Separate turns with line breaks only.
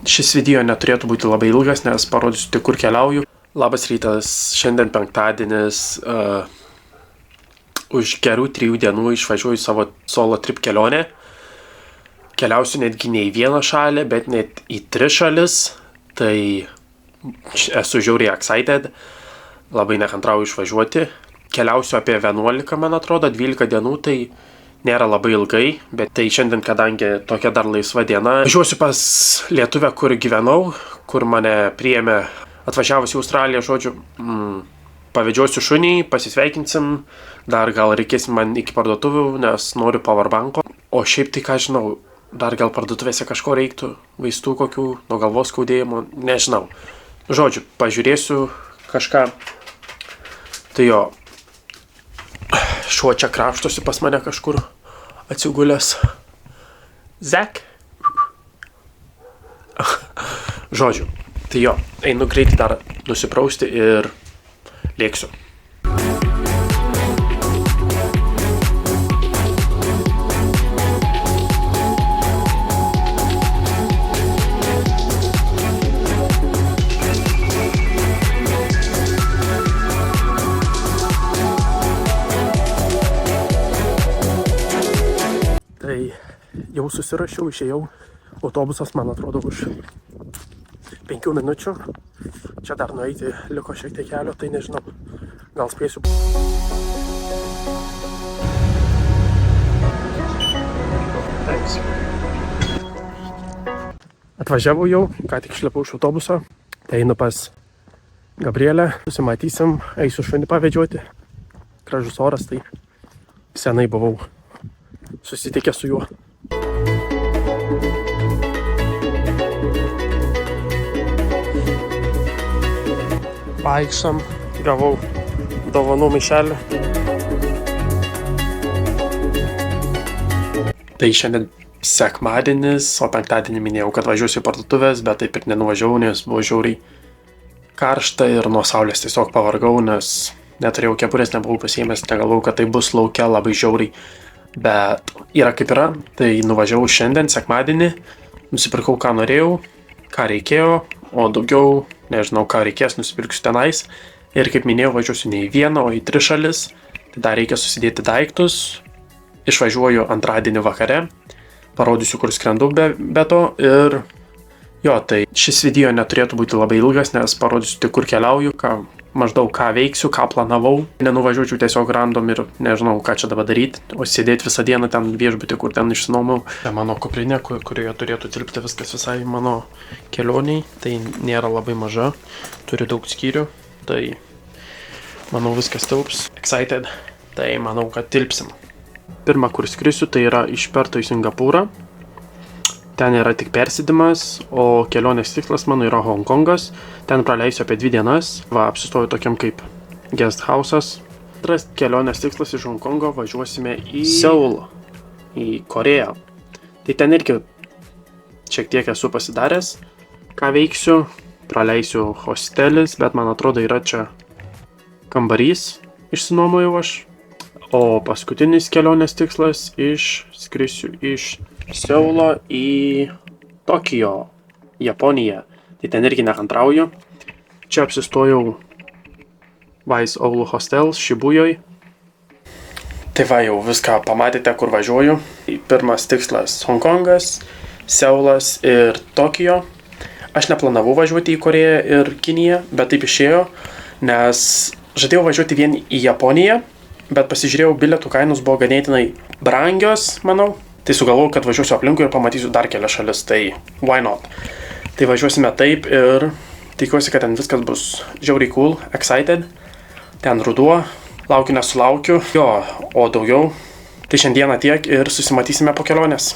Šis video neturėtų būti labai ilgas, nes parodysiu tik, kur keliauju. Labas rytas, šiandien penktadienis. Už gerų 3 dienų išvažiuoju savo solo trip kelionę. Keliausiu netgi ne į vieną šalį, bet net į 3 šalis. Tai esu žiauriai excited. Labai nekantrauju išvažiuoti. Keliausiu apie 11, man atrodo, 12 dienų, tai nėra labai ilgai, bet tai šiandien, kadangi tokia dar laisva diena, važiuosiu pas lietuvę, kur gyvenau, kur mane priėmė atvažiavus į Australiją, žodžiu, pavedžiosiu šunį, pasisveikinsim, dar gal reikės man iki parduotuvių, nes noriu powerbanko, o šiaip tai ką žinau, dar gal parduotuvėse kažko reiktų, vaistų kokių, nuo galvos skaudėjimo, nežinau. Žodžiu, pažiūrėsiu kažką, tai jo. Šuo čia krapštosi pas mane kažkur atsigulęs. Zek. Žodžiu, tai jo, einu greitai dar nusiprausti ir lėksiu. Tai jau susirašiau, išėjau, autobusas man atrodo už 5 minučių. Čia dar nueiti liko šiek tiek kelio, tai nežinau, gal spėsiu. Thanks. Atvažiavau jau, ką tik išlipau iš autobuso, tai einu pas Gabrielę, susimatysim, eisiu šunį pavedžioti. Gražus oras, tai senai buvau susitikę su juo. Vaikštam, gavau dovanų maišelį. Tai šiandien sekmadienis, o penktadienį minėjau, kad važiuosiu į parduotuvės, bet taip ir nenuvažiavau, nes buvo žiauriai karšta ir nuo saulės tiesiog pavargau, nes neturėjau kepurės, nebuvau pasiėmęs, negalvojau, kad tai bus lauke labai žiauriai. Bet yra kaip yra, tai nuvažiavau šiandien, sekmadienį, nusipirkau ką norėjau, ką reikėjo, o daugiau, nežinau, ką reikės, nusipirksiu tenais. Ir kaip minėjau, važiuosiu ne į vieną, o į 3 šalis, tai dar reikia susidėti daiktus, išvažiuoju antradienį vakare, parodysiu, kur skrendu be to ir jo, tai šis video neturėtų būti labai ilgas, nes parodysiu tik, kur keliauju, maždaug ką veiksiu, ką planavau. Nenuvažiuočiau tiesiog random ir nežinau, ką čia dabar daryti, o sėdėti visą dieną ten viešbutį, kur ten išsinuomau. Tai mano kuprinė, kurioje turėtų tilpti viskas visai mano kelioniai, tai nėra labai maža, turi daug skyrių, tai manau viskas tilps. Excited, tai manau, kad tilpsim. Pirma, kur skrisiu, tai yra iš Perto į Singapūrą. Ten yra tik persėdimas, o kelionės tikslas mano yra Hongkongas. Ten praleisiu apie 2 dienas. Va, apsistoju tokiam kaip guest house'as. Antras kelionės tikslas iš Hongkongo važiuosime į Seulą, į Koreją. Tai ten irgi šiek tiek esu pasidaręs. Ką veiksiu? Praleisiu hostelis, bet man atrodo yra čia kambarys, išsinuomojau aš. O paskutinis kelionės tikslas skrisiu iš Seulo į Tokijo, Japoniją. Tai ten irgi nekantrauju. Čia apsistojau Wise Owl Hostel Šibujoj. Tai va, jau viską pamatėte, kur važiuoju. Pirmas tikslas Hongkongas, Seulas ir Tokijo. Aš neplanavau važiuoti į Koreją ir Kiniją, bet taip išėjo, nes žadėjau važiuoti vien į Japoniją, bet pasižiūrėjau, bilietų kainos buvo ganėtinai brangios, manau. Tai sugalvojau, kad važiuosiu aplinkui ir pamatysiu dar kelias šalis, tai why not? Tai važiuosime taip ir tikiuosi, kad ten viskas bus žiauriai cool, excited. Ten ruduo, laukiu nesulaukiu. Jo, o daugiau, tai šiandieną tiek ir susimatysime po kelionės.